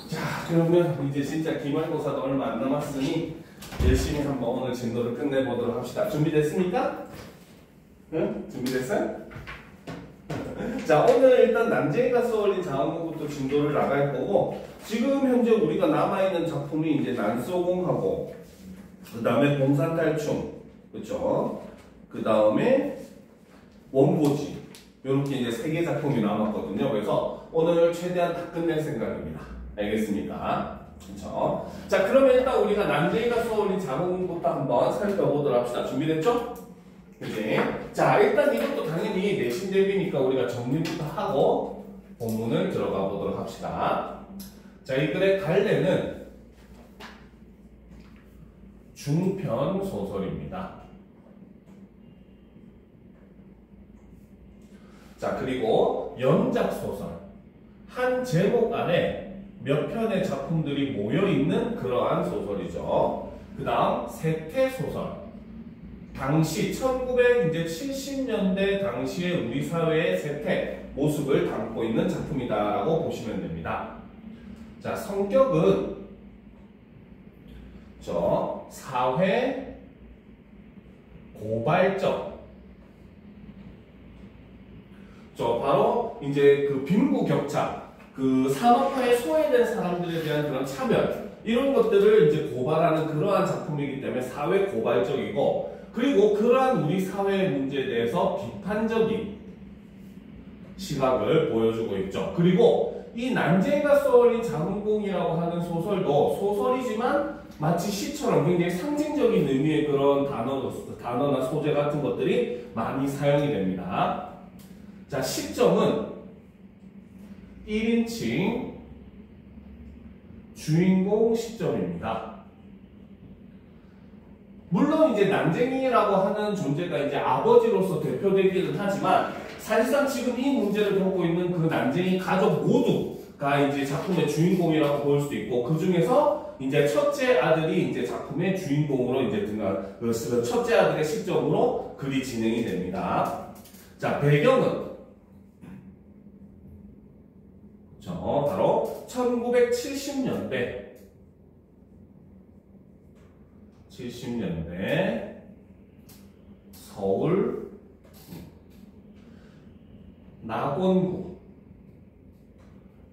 자, 그러면 이제 진짜 기말고사도 얼마 안 남았으니 열심히 한번 오늘 진도를 끝내보도록 합시다. 준비됐습니까? 응? 준비됐어요? 자, 오늘 일단 난쟁이가 쏘올린 자원공부터 진도를 나갈 거고, 지금 현재 우리가 남아있는 작품이 이제 난쏘공하고, 그 다음에 공산탈춤, 그쵸? 그 다음에 원고지, 요렇게 이제 3개 작품이 남았거든요. 그래서 오늘 최대한 다 끝낼 생각입니다. 알겠습니까? 그쵸? 자, 그러면 일단 우리가 난쟁이가 쏘올린 자원공부터 한번 살펴보도록 합시다. 준비됐죠? 그치? 자, 일단 이것도 당연히 내신 대비니까 우리가 정리부터 하고 본문을 들어가 보도록 합시다. 자, 이 글의 갈래는 중편 소설입니다. 자, 그리고 연작 소설. 한 제목 안에 몇 편의 작품들이 모여있는 그러한 소설이죠. 그 다음, 세태 소설. 당시 1970년대 당시의 우리 사회의 세태, 모습을 담고 있는 작품이다라고 보시면 됩니다. 자, 성격은 사회 고발적. 바로 이제 그 빈부격차, 그 산업화에 소외된 사람들에 대한 그런 차별, 이런 것들을 이제 고발하는 그러한 작품이기 때문에 사회 고발적이고, 그리고 그러한 우리 사회의 문제에 대해서 비판적인 시각을 보여주고 있죠. 그리고 이 난쟁이가 쏘올린 자궁공이라고 하는 소설도 소설이지만 마치 시처럼 굉장히 상징적인 의미의 그런 단어나 소재 같은 것들이 많이 사용이 됩니다. 자, 시점은 1인칭 주인공 시점입니다. 물론 이제 난쟁이라고 하는 존재가 이제 아버지로서 대표되기는 하지만 사실상 지금 이 문제를 겪고 있는 그 난쟁이 가족 모두가 이제 작품의 주인공이라고 볼 수 있고, 그 중에서 이제 첫째 아들이 이제 작품의 주인공으로 이제 첫째 아들의 시점으로 글이 진행이 됩니다. 자, 배경은 바로 1970년대 서울 낙원구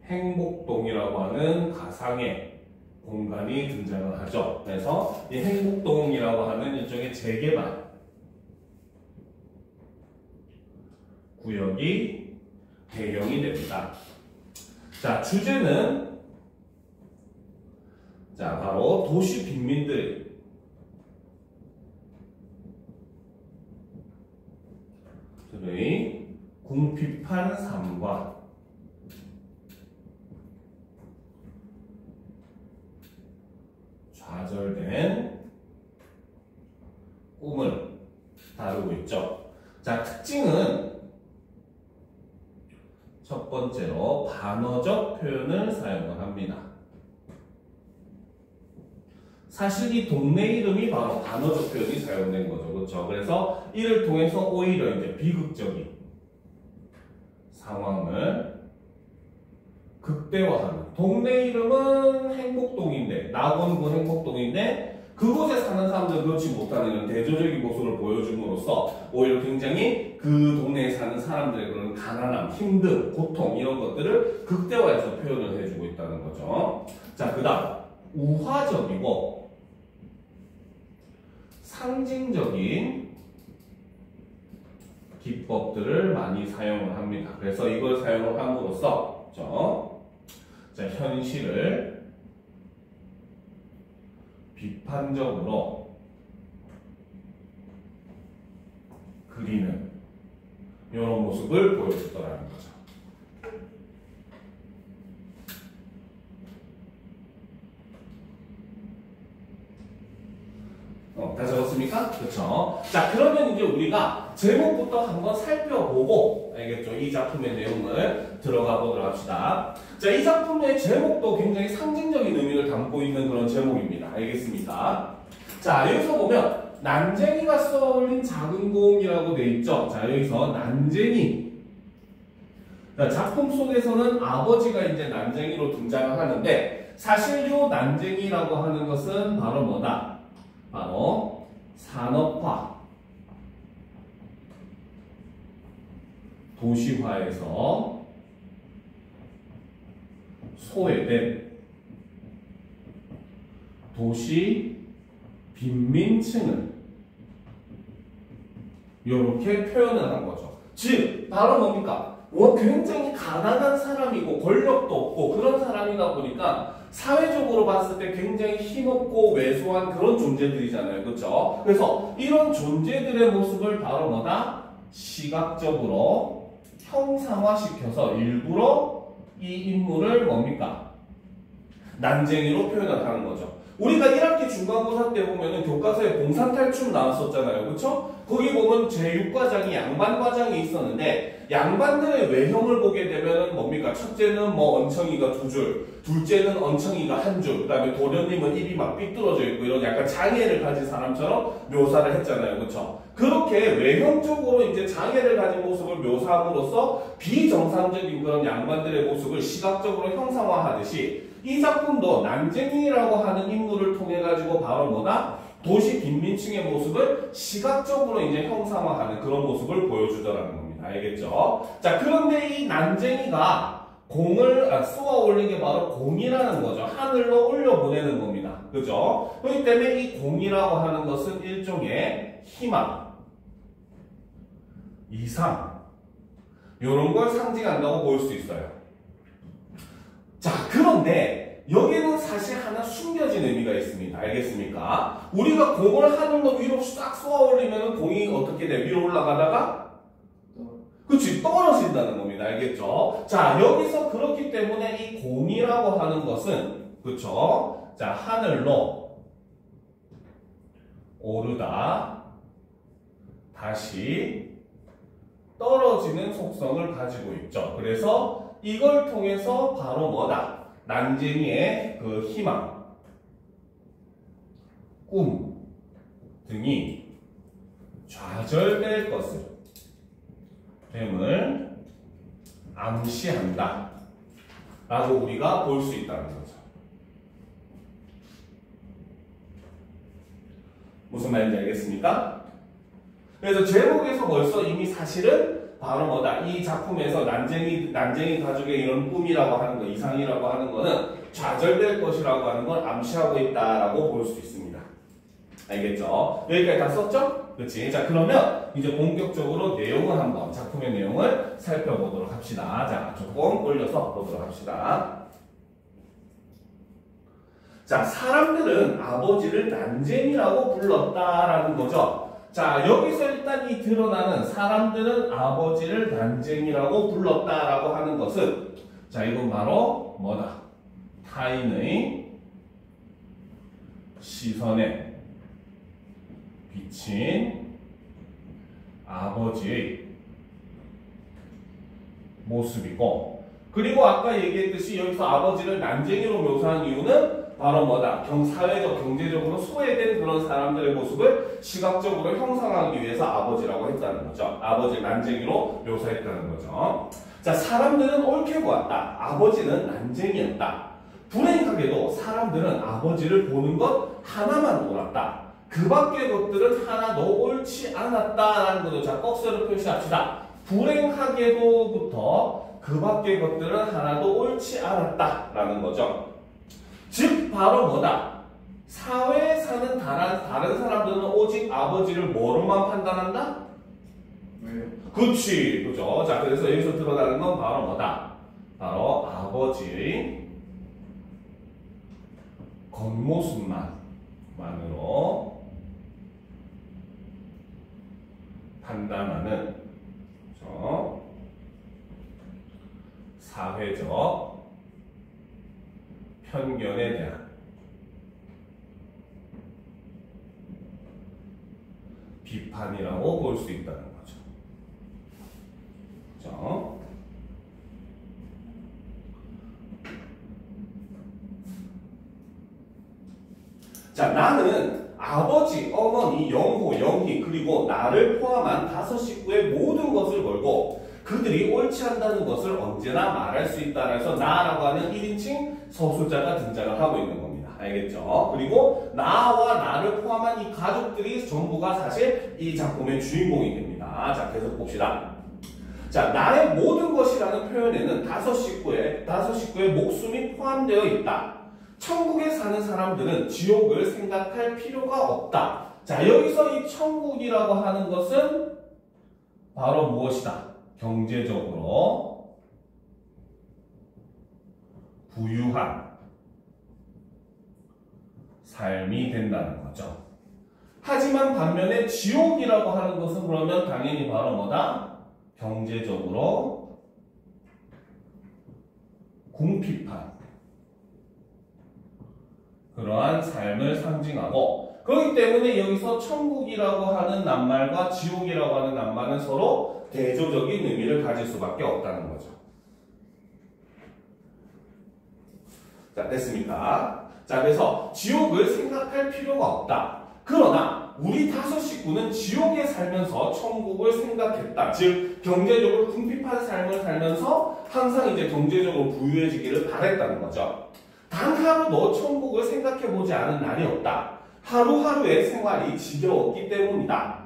행복동이라고 하는 가상의 공간이 등장을 하죠. 그래서 이 행복동이라고 하는 일종의 재개발 구역이 배경이 됩니다. 자, 주제는 바로 도시 빈민들의 궁핍한 삶과 좌절된 꿈을 다루고 있죠. 자, 특징은 첫 번째로 반어적 표현을 사용을 합니다. 사실 이 동네 이름이 바로 반어적 표현이 사용된 거죠. 그렇죠? 그래서 이를 통해서 오히려 이제 비극적인 상황을 극대화하는. 동네 이름은 행복동인데, 낙원구 행복동인데, 그곳에 사는 사람들은 그렇지 못하는 이런 대조적인 모습을 보여줌으로써 오히려 굉장히 그 동네에 사는 사람들의 그런 가난함, 힘듦, 고통 이런 것들을 극대화해서 표현을 해주고 있다는 거죠. 자, 그 다음 우화적이고 상징적인 기법들을 많이 사용을 합니다. 그래서 이걸 사용을 함으로써 자, 현실을 비판적으로 그리는 이런 모습을 보여주더라는 거죠. 다 적었습니까? 그렇죠. 자, 그러면 이제 우리가 제목부터 한번 살펴보고, 알겠죠? 이 작품의 내용을 들어가 보도록 합시다. 자, 이 작품의 제목도 굉장히 상징적인 의미를 담고 있는 그런 제목입니다. 알겠습니까? 자, 여기서 보면 난쟁이가 쏘올린 작은 공이라고 돼 있죠. 자, 여기서 난쟁이. 작품 속에서는 아버지가 이제 난쟁이로 등장을 하는데 사실 요 난쟁이라고 하는 것은 바로 뭐다? 바로 산업화, 도시화에서 소외된 도시 빈민층을 이렇게 표현을 한 거죠. 즉 바로 뭡니까? 굉장히 가난한 사람이고 권력도 없고 그런 사람이다 보니까 사회적으로 봤을 때 굉장히 힘없고 왜소한 그런 존재들이잖아요. 그렇죠? 그래서 이런 존재들의 모습을 바로 뭐다? 시각적으로 형상화시켜서 일부러 이 인물을 뭡니까? 난쟁이로 표현을 하는 거죠. 우리가 1학기 중간고사 때 보면은 교과서에 봉산탈춤 나왔었잖아요. 그쵸? 거기 보면 제6과장이 양반과장이 있었는데 양반들의 외형을 보게 되면은 뭡니까? 첫째는 뭐 엉청이가 2줄, 둘째는 엉청이가 1줄, 그 다음에 도련님은 입이 막 삐뚤어져 있고 이런 약간 장애를 가진 사람처럼 묘사를 했잖아요. 그쵸? 그렇게 외형적으로 이제 장애를 가진 모습을 묘사함으로써 비정상적인 그런 양반들의 모습을 시각적으로 형상화하듯이 이 작품도 난쟁이라고 하는 인물을 통해 가지고 바로 뭐다? 도시 빈민층의 모습을 시각적으로 이제 형상화하는 그런 모습을 보여주더라는 겁니다. 알겠죠? 자, 그런데 이 난쟁이가 공을 쏘아 올린 게 바로 공이라는 거죠. 하늘로 올려보내는 겁니다. 그죠? 그렇기 때문에 이 공이라고 하는 것은 일종의 희망, 이상 이런 걸 상징한다고 볼 수 있어요. 자, 그런데 여기는 사실 하나 숨겨진 의미가 있습니다. 알겠습니까? 우리가 공을 하늘로 위로 싹 쏘아 올리면 공이 어떻게 돼? 위로 올라가다가 그렇지, 떨어진다는 겁니다. 알겠죠? 자, 여기서 그렇기 때문에 이 공이라고 하는 것은 그렇죠? 자, 하늘로 오르다 다시 떨어지는 속성을 가지고 있죠. 그래서 이걸 통해서 바로 뭐다? 난쟁이의 그 희망, 꿈 등이 좌절될 것을 됨을 암시한다 라고 우리가 볼 수 있다는 거죠. 무슨 말인지 알겠습니까? 그래서 제목에서 벌써 이미 사실은 바로 뭐다? 이 작품에서 난쟁이 가족의 이런 꿈이라고 하는 거, 이상이라고 하는 거는 좌절될 것이라고 하는 걸 암시하고 있다라고 볼 수 있습니다. 알겠죠? 여기까지 다 썼죠? 그렇지? 자, 그러면 이제 본격적으로 내용을 한번, 작품의 내용을 살펴보도록 합시다. 자, 조금 올려서 보도록 합시다. 자, 사람들은 아버지를 난쟁이라고 불렀다라는 거죠. 자, 여기서 일단 이 드러나는 사람들은 아버지를 난쟁이라고 불렀다라고 하는 것은 자, 이건 바로 뭐다? 타인의 시선에 비친 아버지의 모습이고, 그리고 아까 얘기했듯이 여기서 아버지를 난쟁이로 묘사한 이유는 바로 뭐다? 사회적, 경제적으로 소외된 그런 사람들의 모습을 시각적으로 형상하기 위해서 아버지라고 했다는 거죠. 아버지를 난쟁이로 묘사했다는 거죠. 자, 사람들은 옳게 보았다. 아버지는 난쟁이였다. 불행하게도 사람들은 아버지를 보는 것 하나만 옳았다. 그 밖의 것들은 하나도 옳지 않았다라는 거죠. 자, 꺽쇠로 표시합시다. 불행하게도부터 그 밖의 것들은 하나도 옳지 않았다라는 거죠. 즉 바로 뭐다? 사회에 사는 다른 사람들은 오직 아버지를 뭐로만 판단한다? 왜요? 그치, 그죠? 자, 그래서 여기서 드러나는 건 바로 뭐다? 바로 아버지의 겉모습만으로 판단하는, 그죠? 사회적 편견에 대한 비판이라고 볼 수 있다는 거죠. 그렇죠? 자, 나는 아버지, 어머니, 영호, 영희, 그리고 나를 포함한 5 식구의 모든 것을 걸고 그들이 옳지 않다는 것을 언제나 말할 수 있다. 해서 나라고 하는 1인칭 서술자가 등장을 하고 있는 겁니다. 알겠죠? 그리고 나와 나를 포함한 이 가족들이 전부가 사실 이 작품의 주인공이 됩니다. 자, 계속 봅시다. 자, 나의 모든 것이라는 표현에는 다섯 식구의 목숨이 포함되어 있다. 천국에 사는 사람들은 지옥을 생각할 필요가 없다. 자, 여기서 이 천국이라고 하는 것은 바로 무엇이다? 경제적으로 부유한 삶이 된다는 거죠. 하지만 반면에 지옥이라고 하는 것은 그러면 당연히 바로 뭐다? 경제적으로 궁핍한 그러한 삶을 상징하고, 그렇기 때문에 여기서 천국이라고 하는 낱말과 지옥이라고 하는 낱말은 서로 대조적인 의미를 가질 수밖에 없다는 거죠. 자, 됐습니까? 자, 그래서 지옥을 생각할 필요가 없다. 그러나 우리 다섯 식구는 지옥에 살면서 천국을 생각했다. 즉 경제적으로 궁핍한 삶을 살면서 항상 이제 경제적으로 부유해지기를 바랬다는 거죠. 단 하루도 천국을 생각해보지 않은 날이 없다. 하루하루의 생활이 지겨웠기 때문이다.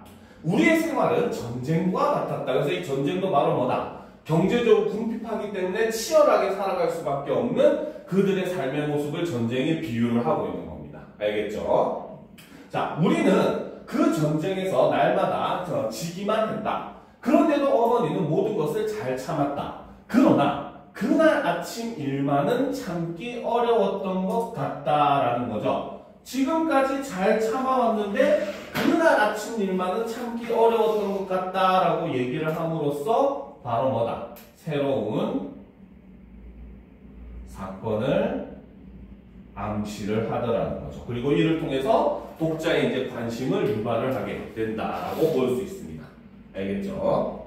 우리의 생활은 전쟁과 같았다. 그래서 이 전쟁도 바로 뭐다? 경제적으로 궁핍하기 때문에 치열하게 살아갈 수밖에 없는 그들의 삶의 모습을 전쟁에 비유를 하고 있는 겁니다. 알겠죠? 자, 우리는 그 전쟁에서 날마다 지기만 했다. 그런데도 어머니는 모든 것을 잘 참았다. 그러나 그날 아침 일만은 참기 어려웠던 것 같다라는 거죠. 지금까지 잘 참아왔는데 그날 아침 일만은 참기 어려웠던 것 같다라고 얘기를 함으로써 바로 뭐다? 새로운 사건을 암시를 하더라는 거죠. 그리고 이를 통해서 독자의 이제 관심을 유발을 하게 된다라고 볼 수 있습니다. 알겠죠?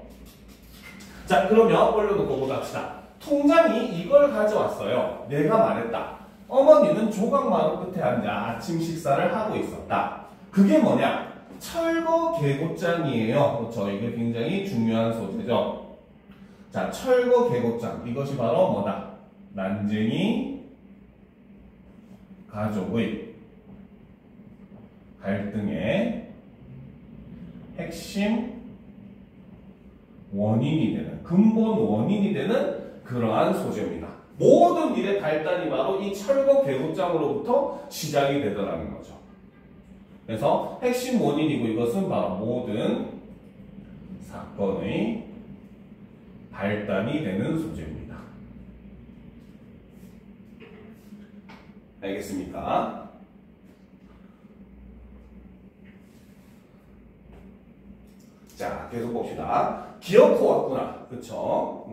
자, 그러면 올려놓고 갑시다. 통장이 이걸 가져왔어요. 내가 말했다. 어머니는 조각마루 끝에 앉아 아침 식사를 하고 있었다. 그게 뭐냐? 철거 계곡장이에요. 그렇죠? 이게 굉장히 중요한 소재죠. 자, 철거 계곡장. 이것이 바로 뭐다? 난쟁이 가족의 갈등의 핵심 원인이 되는, 근본 원인이 되는 그러한 소재입니다. 모든 일의 발단이 바로 이 철거 계곡장으로부터 시작이 되더라는 거죠. 그래서 핵심 원인이고 이것은 바로 모든 사건의 발단이 되는 소재입니다. 알겠습니까? 자, 계속 봅시다. 기어코 왔구나. 그쵸?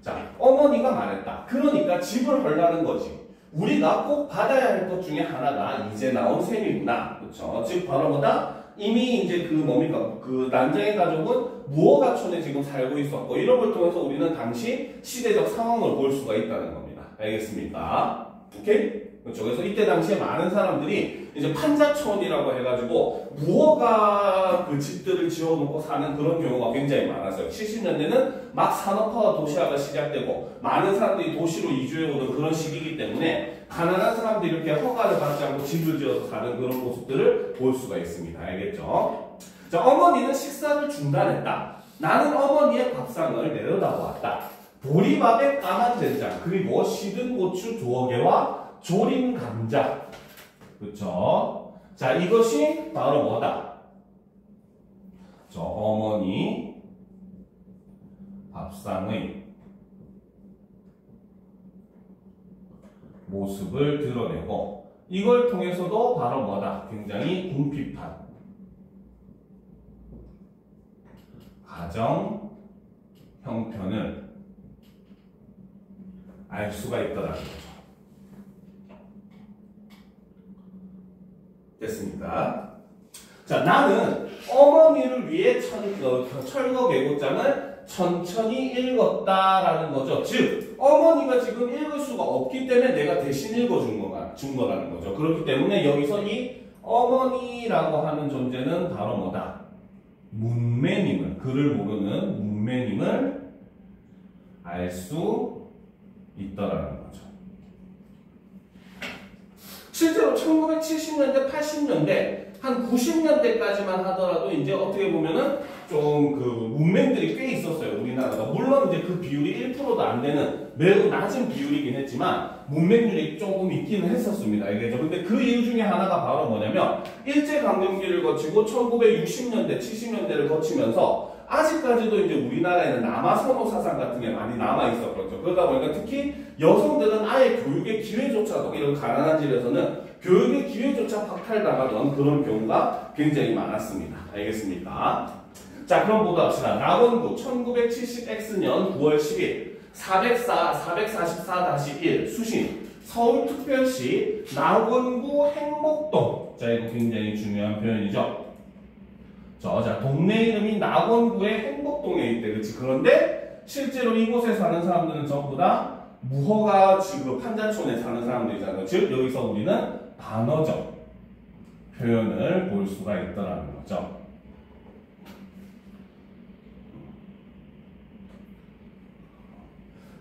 자, 어머니가 말했다. 그러니까 집을 헐라는 거지. 우리가 꼭 받아야 할 것 중에 하나가 이제 나온 셈이구나. 그쵸? 즉, 바로 뭐다? 이미 이제 그 난쟁이 가족은 무허가촌에 지금 살고 있었고, 이런 걸 통해서 우리는 당시 시대적 상황을 볼 수가 있다는 겁니다. 알겠습니까? 오케이? 그렇죠. 그래서 이때 당시에 많은 사람들이 이제 판자촌이라고 해가지고 무허가 그 집들을 지어놓고 사는 그런 경우가 굉장히 많았어요. 70년대는 막 산업화와 도시화가 시작되고 많은 사람들이 도시로 이주해오는 그런 시기이기 때문에 가난한 사람들이 이렇게 허가를 받지 않고 집을 지어서 사는 그런 모습들을 볼 수가 있습니다. 알겠죠? 자, 어머니는 식사를 중단했다. 나는 어머니의 밥상을 내려다보았다. 보리밥에 까만 된장, 그리고 시든 고추 두어 개와 조린 감자. 그쵸? 자, 이것이 바로 뭐다? 저 어머니 밥상의 모습을 드러내고, 이걸 통해서도 바로 뭐다? 굉장히 궁핍한 가정 형편을 알 수가 있더라는 거죠. 됐습니까? 자, 나는 어머니를 위해 철거 계곡장을 천천히 읽었다라는 거죠. 즉, 어머니가 지금 읽을 수가 없기 때문에 내가 대신 읽어준 거라는 거죠. 그렇기 때문에 여기서 이 어머니라고 하는 존재는 바로 뭐다? 문매님을, 글을 모르는 문맹임을 알 수 있더라는 거죠. 실제로 1970년대, 80년대, 한 90년대까지만 하더라도 이제 어떻게 보면은 좀 그 문맹들이 꽤 있었어요, 우리나라가. 물론 이제 그 비율이 1%도 안 되는 매우 낮은 비율이긴 했지만 문맹률이 조금 있기는 했었습니다. 알겠죠? 근데 그 이유 중에 하나가 바로 뭐냐면 일제강점기를 거치고 1960년대, 70년대를 거치면서 아직까지도 이제 우리나라에는 남아선호 사상 같은 게 많이 남아 있었거든요. 그러다 보니까 특히 여성들은 아예 교육의 기회조차도 이런 가난한 집에서는 교육의 기회조차 박탈당하던 그런 경우가 굉장히 많았습니다. 알겠습니까? 자, 그럼 보도록 합시다. 낙원구 1970X년 9월 10일 444-1 수신 서울특별시 낙원구 행복동. 자, 이거 굉장히 중요한 표현이죠. 자, 동네 이름이 낙원구의 행복동에 있대. 그치? 그런데 실제로 이곳에 사는 사람들은 전부 다 무허가 지구 판자촌에 사는 사람들이잖아요. 즉, 여기서 우리는 반어적 표현을 볼 수가 있더라는 거죠.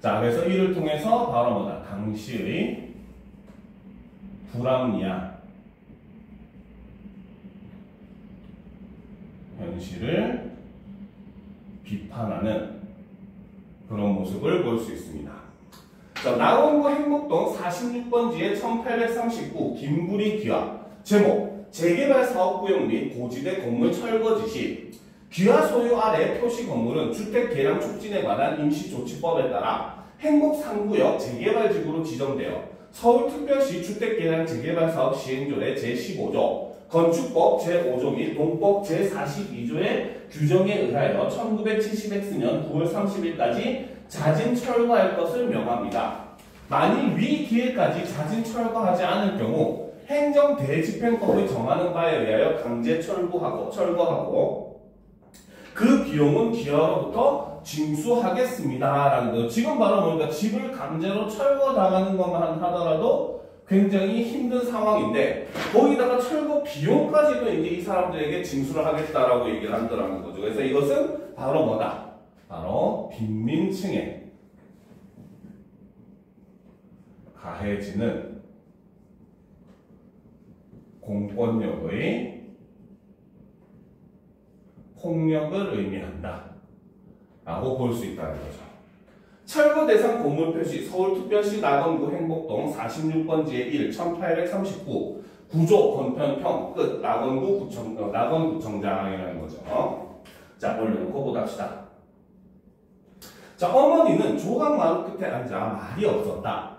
자, 그래서 이를 통해서 바로 뭐다? 당시의 불합리한 현실을 비판하는 그런 모습을 볼 수 있습니다. 자, 낙원구 행복동 46번지에 1839 김부리 귀화. 제목 재개발 사업구역 및 고지대 건물 철거 지시. 귀화 소유 아래 표시 건물은 주택 개량 촉진에 관한 임시조치법에 따라 행복 3구역 재개발지구로 지정되어 서울특별시 주택개량 재개발 사업 시행조례 제15조, 건축법 제5조 및 동법 제42조의 규정에 의하여 1970X년 9월 30일까지 자진 철거할 것을 명합니다. 만일 위 기일까지 자진 철거하지 않을 경우 행정대집행법의 정하는 바에 의하여 강제 철거하고 그 비용은 기업으로부터 징수하겠습니다. 라는 거예요. 지금 바로 보니까 집을 강제로 철거당하는 것만 하더라도 굉장히 힘든 상황인데 거기다가 철거 비용까지도 이제 이 사람들에게 징수를 하겠다라고 얘기를 한다는 거죠. 그래서 이것은 바로 뭐다? 바로 빈민층에 가해지는 공권력의 폭력을 의미한다 라고 볼 수 있다는 거죠. 철거 대상 건물 표시 서울특별시 낙원구 행복동 46번지의 1 1839 구조 건편평 끝 낙원구청장이라는 거죠. 자, 올려놓고 보답시다. 자, 어머니는 조각마루 끝에 앉아 말이 없었다.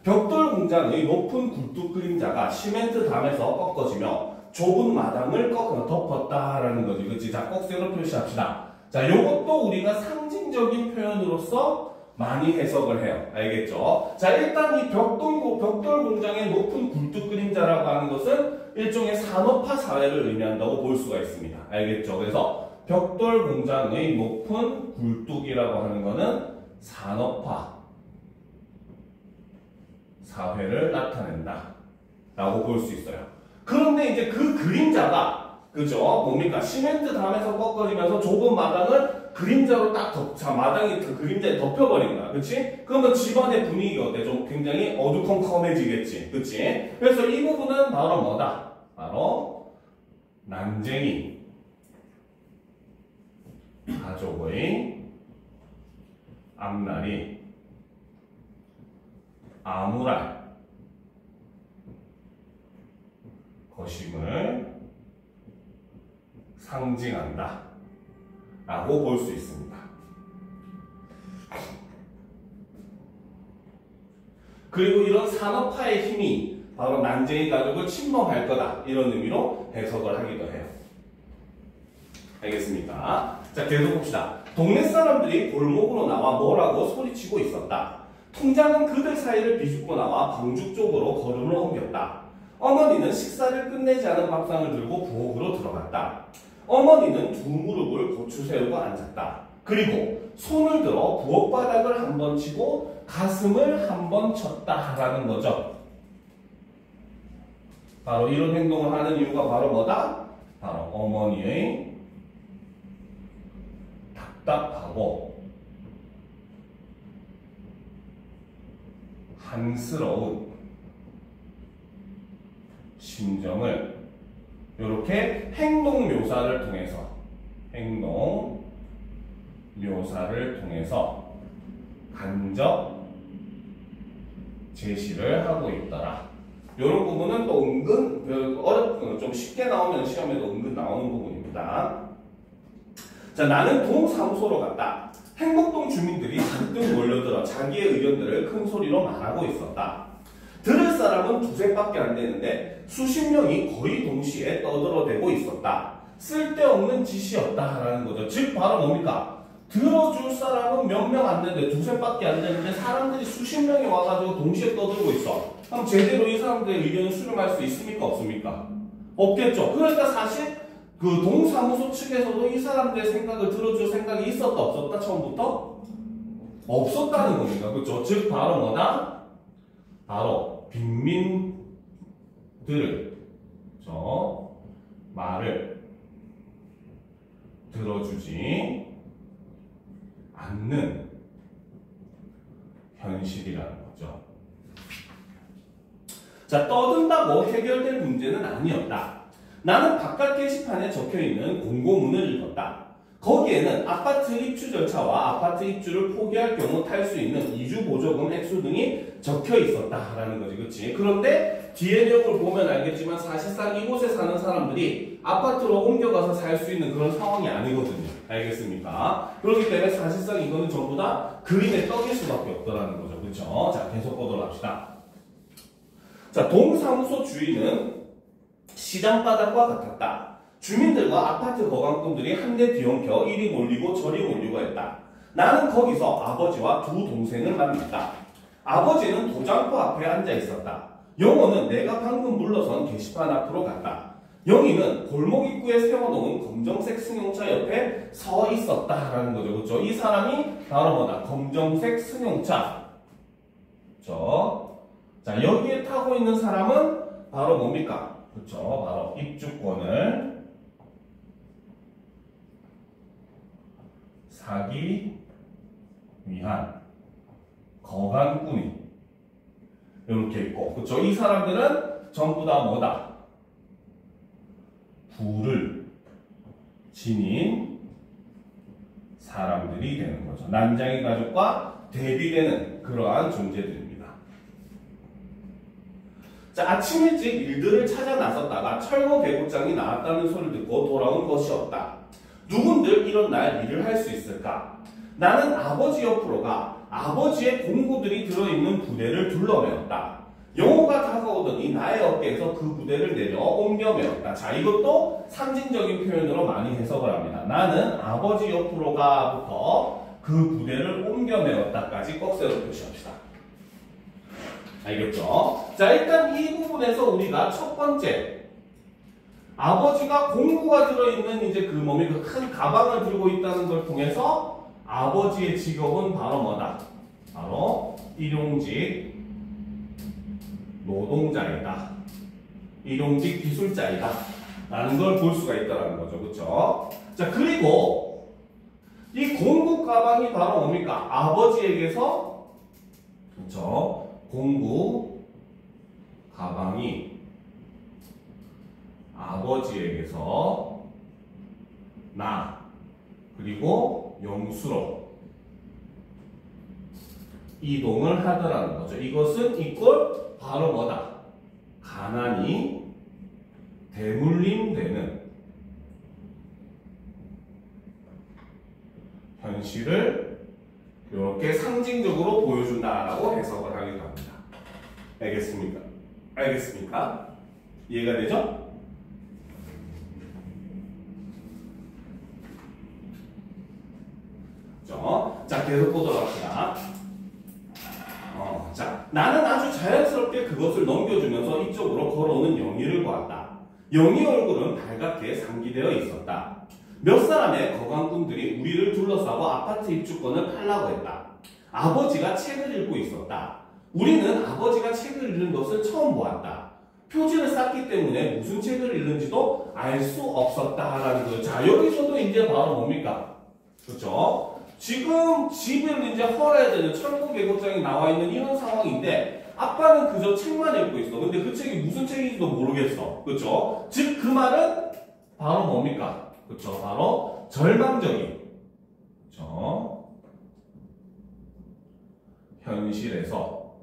벽돌 공장의 높은 굴뚝 그림자가 시멘트 담에서 꺾어지며 좁은 마당을 덮었다라는 거지. 그치? 자, 꼭세로 표시합시다. 자, 요것도 우리가 상징적인 표현으로서 많이 해석을 해요. 알겠죠? 자, 일단 이 벽돌 공장의 높은 굴뚝 그림자라고 하는 것은 일종의 산업화 사회를 의미한다고 볼 수가 있습니다. 알겠죠? 그래서 벽돌 공장의 높은 굴뚝이라고 하는 것은 산업화 사회를 나타낸다 라고 볼 수 있어요. 그런데 이제 그 그림자가 그죠? 뭡니까? 시멘트 담에서 꺾어지면서 좁은 마당을 그림자로 딱 마당이 그 그림자에 덮여버린 거야. 그치? 그러면 집안의 분위기가 어때? 좀 굉장히 어두컴컴해지겠지. 그치? 그래서 이 부분은 바로 뭐다? 바로 난쟁이 가족의 앞날이 암울할 것임을 상징한다 라고 볼 수 있습니다. 그리고 이런 산업화의 힘이 바로 난쟁이 가족을 침범할 거다 이런 의미로 해석을 하기도 해요. 알겠습니까? 자, 계속 봅시다. 동네 사람들이 골목으로 나와 뭐라고 소리치고 있었다. 통장은 그들 사이를 비집고 나와 방죽 쪽으로 걸음을 옮겼다. 어머니는 식사를 끝내지 않은 밥상을 들고 부엌으로 들어갔다. 어머니는 두 무릎을 고추 세우고 앉았다. 그리고 손을 들어 부엌 바닥을 한 번 치고 가슴을 한 번 쳤다라는 거죠. 바로 이런 행동을 하는 이유가 바로 뭐다? 바로 어머니의 답답하고 한스러운 심정을 이렇게 행동 묘사를 통해서 간접 제시를 하고 있더라. 이런 부분은 또 은근 좀 쉽게 나오면 시험에도 은근 나오는 부분입니다. 자, 나는 동사무소로 갔다. 행복동 주민들이 잔뜩 몰려들어 자기의 의견들을 큰 소리로 말하고 있었다. 들을 사람은 두셋밖에 안 되는데 수십 명이 거의 동시에 떠들어대고 있었다. 쓸데없는 짓이었다라는 거죠. 즉 바로 뭡니까? 들어줄 사람은 몇 명 안 되는데 두셋밖에 안 되는데 사람들이 수십 명이 와가지고 동시에 떠들고 있어. 그럼 제대로 이 사람들의 의견을 수렴할 수 있습니까? 없습니까? 없겠죠. 그러니까 사실 그 동사무소 측에서도 이 사람들의 생각을 들어줄 생각이 있었다 없었다 처음부터? 없었다는 겁니다. 그렇죠? 즉 바로 뭐다? 바로 빈민들을 저 말을 들어주지 않는 현실이라는 거죠. 자, 떠든다고 해결될 문제는 아니었다. 나는 바깥 게시판에 적혀있는 공고문을 읽었다. 거기에는 아파트 입주 절차와 아파트 입주를 포기할 경우 탈 수 있는 이주 보조금 액수 등이 적혀 있었다라는 거지, 그렇지? 그런데 뒤에 내용을 보면 알겠지만 사실상 이곳에 사는 사람들이 아파트로 옮겨가서 살 수 있는 그런 상황이 아니거든요. 알겠습니까? 그렇기 때문에 사실상 이거는 전부 다 그림의 떡일 수밖에 없더라는 거죠, 그렇죠? 자, 계속 보도록 합시다. 자, 동사무소 주인은 시장바닥과 같았다. 주민들과 아파트 거강꾼들이 한데 뒤엉켜 이리 몰리고 저리 몰리고 했다. 나는 거기서 아버지와 두 동생을 만났다. 아버지는 도장포 앞에 앉아 있었다. 영호는 내가 방금 물러선 게시판 앞으로 갔다. 영희는 골목 입구에 세워놓은 검정색 승용차 옆에 서 있었다라는 거죠. 그렇죠? 이 사람이 바로 뭐다? 검정색 승용차. 그렇죠? 자, 여기에 타고 있는 사람은 바로 뭡니까? 그렇죠? 바로 입주권을 사기 위한 거간꾼이 이렇게 있고, 그렇죠? 이 사람들은 전부 다 뭐다? 부를 지닌 사람들이 되는 거죠. 난장이 가족과 대비되는 그러한 존재들입니다. 자, 아침 일찍 일들을 찾아 나섰다가 철거 계급장이 나왔다는 소리를 듣고 돌아온 것이 없다. 누군들 이런 날 일을 할 수 있을까? 나는 아버지 옆으로 가 아버지의 공구들이 들어있는 부대를 둘러매었다. 영호가 다가오더니 나의 어깨에서 그 부대를 내려 옮겨 매었다. 자, 이것도 상징적인 표현으로 많이 해석을 합니다. 나는 아버지 옆으로 가부터 그 부대를 옮겨 매었다까지 꺽쇠로 표시합시다. 알겠죠? 자, 일단 이 부분에서 우리가 첫 번째, 아버지가 공구가 들어있는 이제 그 뭡니까? 큰 가방을 들고 있다는 걸 통해서 아버지의 직업은 바로 뭐다? 바로 일용직 노동자이다. 일용직 기술자이다. 라는 걸 볼 수가 있다는 거죠. 그쵸? 자, 그리고 이 공구 가방이 바로 뭡니까? 아버지에게서, 그쵸? 공구 가방이 아버지에게서 나 그리고 영수로 이동을 하더라는 거죠. 이것은 이꼴 바로 뭐다? 가난이 대물림되는 현실을 이렇게 상징적으로 보여준다라고 해석을 하기도 합니다. 알겠습니까? 알겠습니까? 이해가 되죠? 자, 계속 보도록 합시다. 자, 나는 아주 자연스럽게 그것을 넘겨주면서 이쪽으로 걸어오는 영희를 보았다. 영희 얼굴은 발갛게 상기되어 있었다. 몇 사람의 거강꾼들이 우리를 둘러싸고 아파트 입주권을 팔라고 했다. 아버지가 책을 읽고 있었다. 우리는 아버지가 책을 읽는 것을 처음 보았다. 표지를 쌌기 때문에 무슨 책을 읽는지도 알 수 없었다라는 거예요. 자, 여기서도 이제 바로 뭡니까? 그렇죠? 지금 집을 이제 헐어야 되는 철거 계획장이 나와 있는 이런 상황인데 아빠는 그저 책만 읽고 있어. 근데 그 책이 무슨 책인지도 모르겠어. 그렇죠? 즉 그 말은 바로 뭡니까? 그렇죠? 바로 절망적인, 그렇죠? 현실에서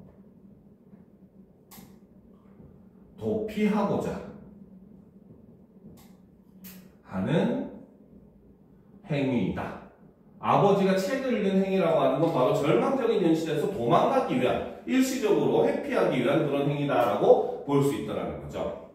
도피하고자 하는 행위이다. 아버지가 책을 읽는 행위라고 하는 건 바로 절망적인 현실에서 도망가기 위한, 일시적으로 회피하기 위한 그런 행위다라고 볼 수 있다는 거죠.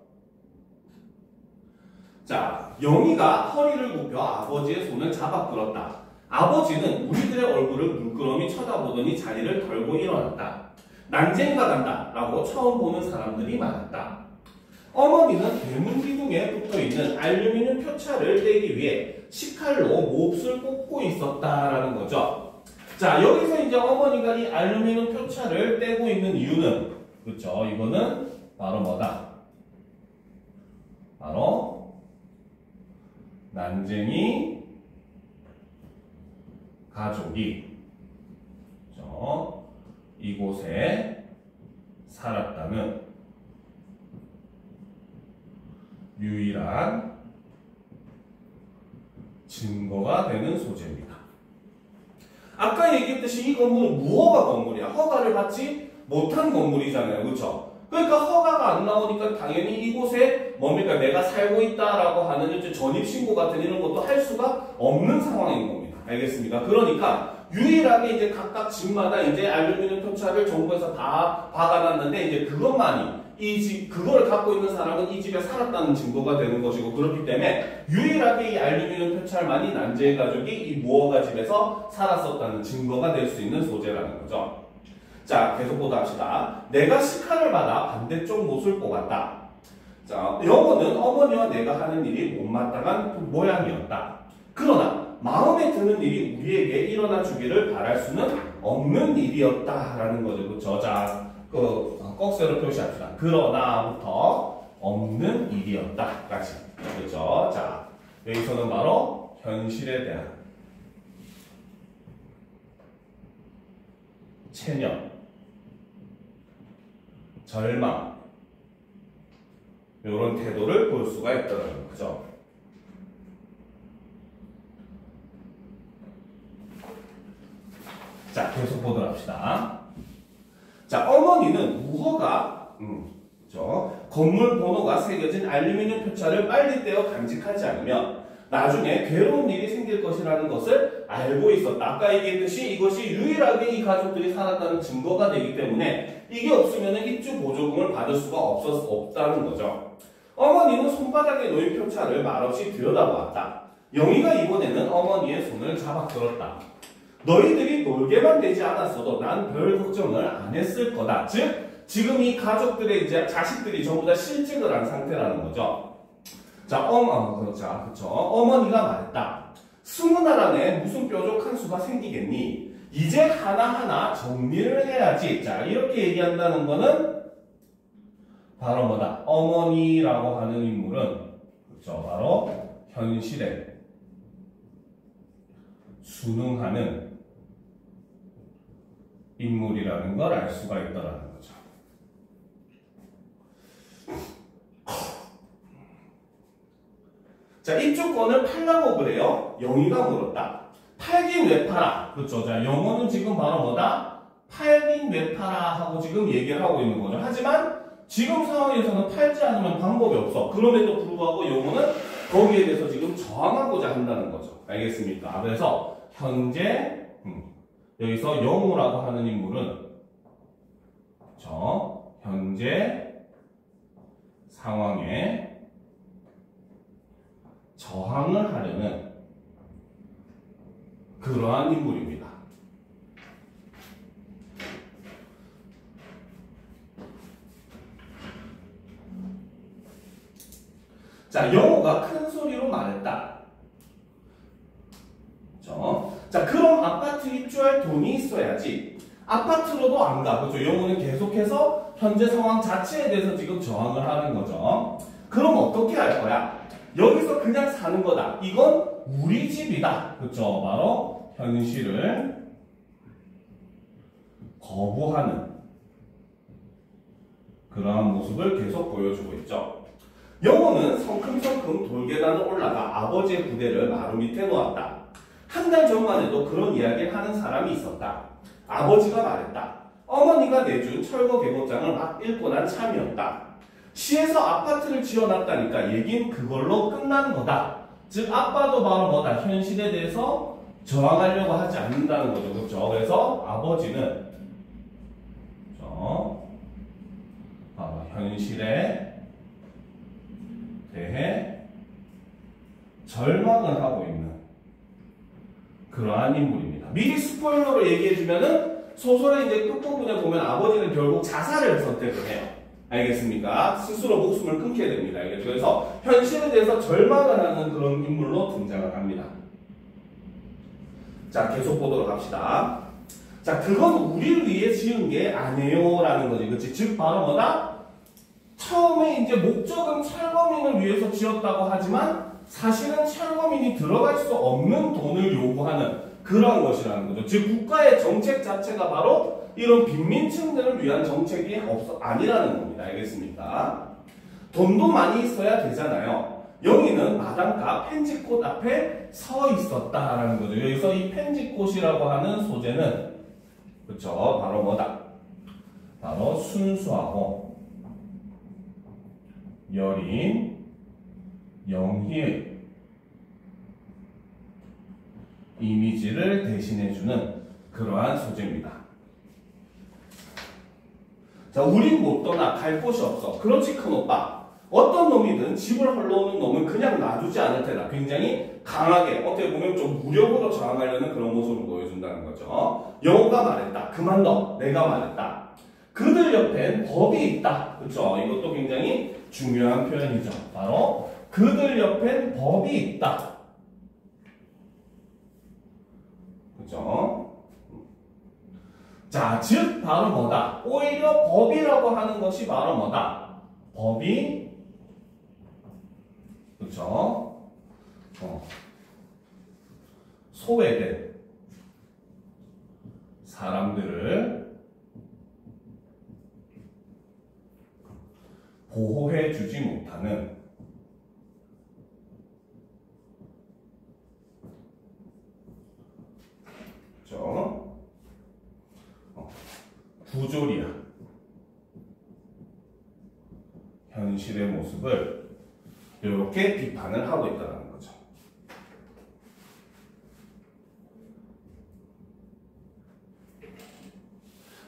자, 영희가 허리를 굽혀 아버지의 손을 잡아 끌었다. 아버지는 우리들의 얼굴을 물끄러미 쳐다보더니 자리를 덜고 일어났다. 난쟁이가 간다 라고 처음 보는 사람들이 많았다. 어머니는 대문 기둥에 붙어있는 알루미늄 표차를 떼기 위해 식칼로 몹을 꽂고 있었다라는 거죠. 자, 여기서 이제 어머니가 이 알루미늄 표차를 떼고 있는 이유는, 그렇죠? 이거는 바로 뭐다? 바로 난쟁이 가족이, 그렇죠? 이곳에 살았다는 유일한 증거가 되는 소재입니다. 아까 얘기했듯이 이 건물은 무허가 건물이야. 허가를 받지 못한 건물이잖아요. 그렇죠? 그러니까 허가가 안 나오니까 당연히 이곳에 뭡니까? 내가 살고 있다라고 하는 이제 전입신고 같은 이런 것도 할 수가 없는 상황인 겁니다. 알겠습니까? 그러니까 유일하게 이제 각각 집마다 이제 알루미늄 표차를 정부에서 다 박아놨는데 이제 그것만이 이 집, 그걸 갖고 있는 사람은 이 집에 살았다는 증거가 되는 것이고, 그렇기 때문에 유일하게 이 알루미늄 표찰만이 난쟁이 가족이 이 무허가 집에서 살았었다는 증거가 될 수 있는 소재라는 거죠. 자, 계속 보다 합시다. 내가 식칼을 받아 반대쪽 못을 뽑았다. 자, 영어는 어머니와 내가 하는 일이 못마땅한 모양이었다. 그러나 마음에 드는 일이 우리에게 일어나 주기를 바랄 수는 없는 일이었다라는 거죠. 그렇죠? 자, 꺽쇠로 표시합시다. 그러나부터 없는 일이었다까지. 그렇죠? 자, 여기서는 바로 현실에 대한 체념, 절망, 이런 태도를 볼 수가 있다는 거죠. 자, 계속 보도록 합시다. 자, 어머니는 무허가, 건물 번호가 새겨진 알루미늄 표차를 빨리 떼어 간직하지 않으면 나중에 괴로운 일이 생길 것이라는 것을 알고 있었다. 아까 얘기했듯이 이것이 유일하게 이 가족들이 살았다는 증거가 되기 때문에 이게 없으면 입주 보조금을 받을 수가 없다는 거죠. 어머니는 손바닥에 놓인 표차를 말없이 들여다보았다. 영희가 이번에는 어머니의 손을 잡아 끌었다. 너희들이 놀게만 되지 않았어도 난 별 걱정을 안 했을 거다. 즉, 지금 이 가족들의 이제 자식들이 전부 다 실직을 한 상태라는 거죠. 자, 그렇죠. 어머니가 말했다. 20알 안에 무슨 뾰족한 수가 생기겠니? 이제 하나하나 정리를 해야지. 자, 이렇게 얘기한다는 거는 바로 뭐다? 어머니라고 하는 인물은, 그렇죠. 바로 현실에 순응하는 인물이라는 걸 알 수가 있다는 거죠. 자, 입주권을 팔라고 그래요. 영희가 물었다. 팔긴 왜 팔아? 그렇죠. 자, 영어는 지금 바로 뭐다? 팔긴 왜 팔아? 하고 지금 얘기를 하고 있는 거죠. 하지만 지금 상황에서는 팔지 않으면 방법이 없어. 그럼에도 불구하고 영어는 거기에 대해서 지금 저항하고자 한다는 거죠. 알겠습니까? 그래서 현재 여기서 영우라고 하는 인물은 현재 상황에 저항을 하려는 그러한 인물입니다. 자, 영호가 큰 소리로 말했다. 자, 그럼 아파트 입주할 돈이 있어야지. 아파트로도 안 가. 그렇죠? 영호는 계속해서 현재 상황 자체에 대해서 지금 저항을 하는 거죠. 그럼 어떻게 할 거야? 여기서 그냥 사는 거다. 이건 우리 집이다. 그쵸? 바로 현실을 거부하는 그러한 모습을 계속 보여주고 있죠. 영호는 성큼성큼 돌계단을 올라가 아버지의 부대를 마루 밑에 놓았다. 한 달 전만 해도 그런 이야기를 하는 사람이 있었다. 아버지가 말했다. 어머니가 내준 철거 계곡장을 막 읽고 난 참이었다. 시에서 아파트를 지어놨다니까 얘긴 그걸로 끝나는 거다. 즉 아빠도 바로 뭐다? 현실에 대해서 저항하려고 하지 않는다는 거죠. 그렇죠? 그래서 아버지는 바로 현실에 대해 절망을 하고 있는 그러한 인물입니다. 미리 스포일러로 얘기해주면은 소설의 이제 끝부분에 보면 아버지는 결국 자살을 선택을 해요. 알겠습니까? 스스로 목숨을 끊게 됩니다. 그래서 현실에 대해서 절망을 하는 그런 인물로 등장을 합니다. 자, 계속 보도록 합시다. 자, 그건 우리를 위해 지은 게 아니에요 라는 거지. 그치? 즉 바로 뭐다? 처음에 이제 목적은 철거민을 위해서 지었다고 하지만 사실은 철거민이 들어갈 수 없는 돈을 요구하는 그런 것이라는 거죠. 즉 국가의 정책 자체가 바로 이런 빈민층들을 위한 정책이 아니라는 겁니다. 알겠습니까? 돈도 많이 있어야 되잖아요. 영희는 마당가 펜지꽃 앞에 서 있었다라는 거죠. 여기서 이 펜지꽃이라고 하는 소재는 그렇죠. 바로 뭐다? 바로 순수하고 여린 영희의 이미지를 대신해주는 그러한 소재입니다. 자, 우린 못 떠나 갈 곳이 없어. 그렇지 큰오빠. 어떤 놈이든 집을 헐러오는 놈은 그냥 놔두지 않을 테다. 굉장히 강하게 어떻게 보면 좀 무력으로 저항하려는 그런 모습을 보여준다는 거죠. 영호가 말했다. 그만둬. 내가 말했다. 그들 옆엔 법이 있다. 그렇죠? 이것도 굉장히 중요한 표현이죠. 바로 그들 옆엔 법이 있다. 그렇죠? 자, 즉 바로 뭐다? 오히려 법이라고 하는 것이 바로 뭐다? 법이 그렇죠? 소외된 사람들을 보호해주지 못하는 그렇죠? 부조리야. 현실의 모습을 이렇게 비판을 하고 있다는 거죠.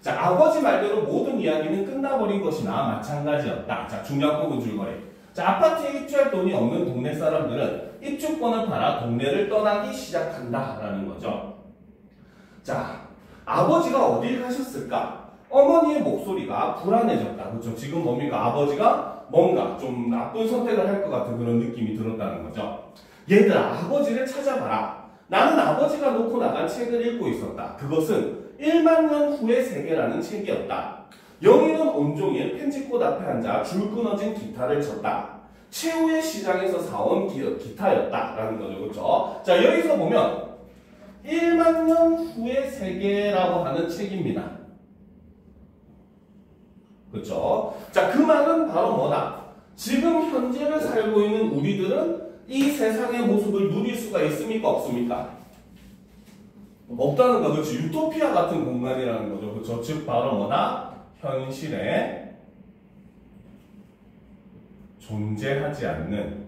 자, 아버지 말대로 모든 이야기는 끝나버린 것이나 마찬가지였다. 자, 중요한 부분 줄거리. 자, 아파트에 입주할 돈이 없는 동네 사람들은 입주권을 팔아 동네를 떠나기 시작한다라는 거죠. 자, 아버지가 어딜 가셨을까? 어머니의 목소리가 불안해졌다. 그렇죠? 지금 뭡니까? 아버지가 뭔가 좀 나쁜 선택을 할 것 같은 그런 느낌이 들었다는 거죠. 얘들아, 아버지를 찾아봐라. 나는 아버지가 놓고 나간 책을 읽고 있었다. 그것은 1만 년 후의 세계라는 책이었다. 영희는 온종일 펜지꽃 앞에 앉아 줄 끊어진 기타를 쳤다. 최후의 시장에서 사온 기타였다. 라는 거죠. 그렇죠? 자, 여기서 보면 1만 년 후의 세계라고 하는 책입니다. 그렇죠? 자, 그 말은 바로 뭐다? 지금 현재를 살고 있는 우리들은 이 세상의 모습을 누릴 수가 있습니까? 없습니까? 없다는 거. 그렇죠? 유토피아 같은 공간이라는 거죠. 그렇죠? 즉 바로 뭐다? 현실에 존재하지 않는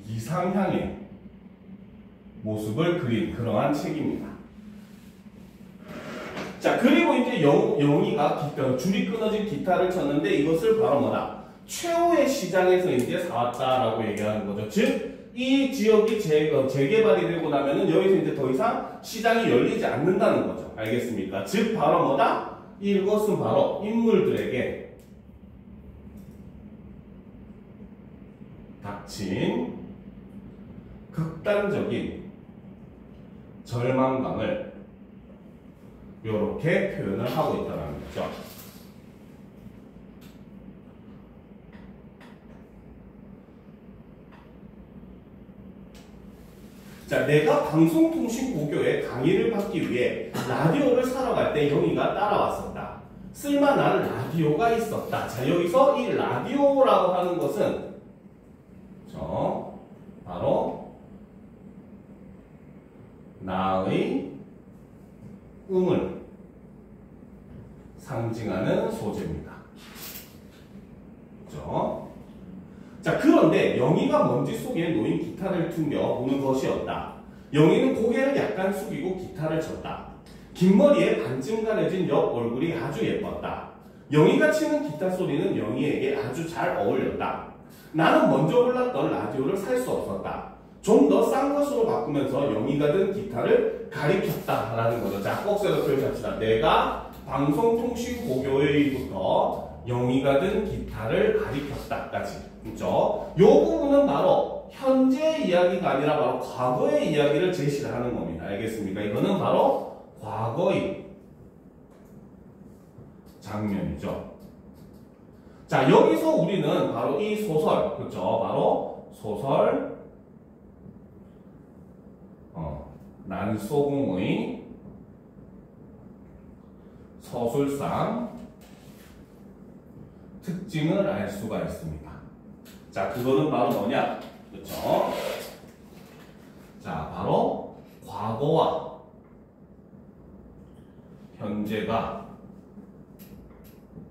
이상향의 모습을 그린 그러한 책입니다. 자, 그리고 이제 영희가 줄이 끊어진 기타를 쳤는데 이것을 바로 뭐다? 최후의 시장에서 이제 사왔다라고 얘기하는 거죠. 즉, 이 지역이 재개발이 되고 나면은 여기서 이제 더 이상 시장이 열리지 않는다는 거죠. 알겠습니까? 즉, 바로 뭐다? 이것은 바로 인물들에게 닥친 극단적인 절망감을 이렇게 표현을 하고 있다는 거죠. 자, 내가 방송통신고교에 강의를 받기 위해 라디오를 사러 갈 때 영희가 따라왔었다. 쓸만한 라디오가 있었다. 자, 여기서 이 라디오라고 하는 것은 바로 나의 음을 상징하는 소재입니다. 그렇죠? 자, 그런데 영희가 먼지 속에 놓인 기타를 튕겨 보는 것이었다. 영희는 고개를 약간 숙이고 기타를 쳤다. 긴 머리에 반쯤 가려진 옆 얼굴이 아주 예뻤다. 영희가 치는 기타 소리는 영희에게 아주 잘 어울렸다. 나는 먼저 골랐던 라디오를 살 수 없었다. 좀 더 싼 것으로 바꾸면서 영희가 든 기타를 가리켰다라는 거죠. 자, 꼭 써서 표시합시다. 내가 방송통신고교회부터 영희가 든 기타를 가리켰다까지. 그렇죠? 요 부분은 바로 현재 이야기가 아니라 바로 과거의 이야기를 제시를 하는 겁니다. 알겠습니까? 이거는 바로 과거의 장면이죠. 자, 여기서 우리는 바로 이 소설, 그렇죠? 바로 소설 난소궁의 서술상 특징을 알 수가 있습니다. 자, 그거는 바로 뭐냐? 그렇죠? 자, 바로 과거와 현재가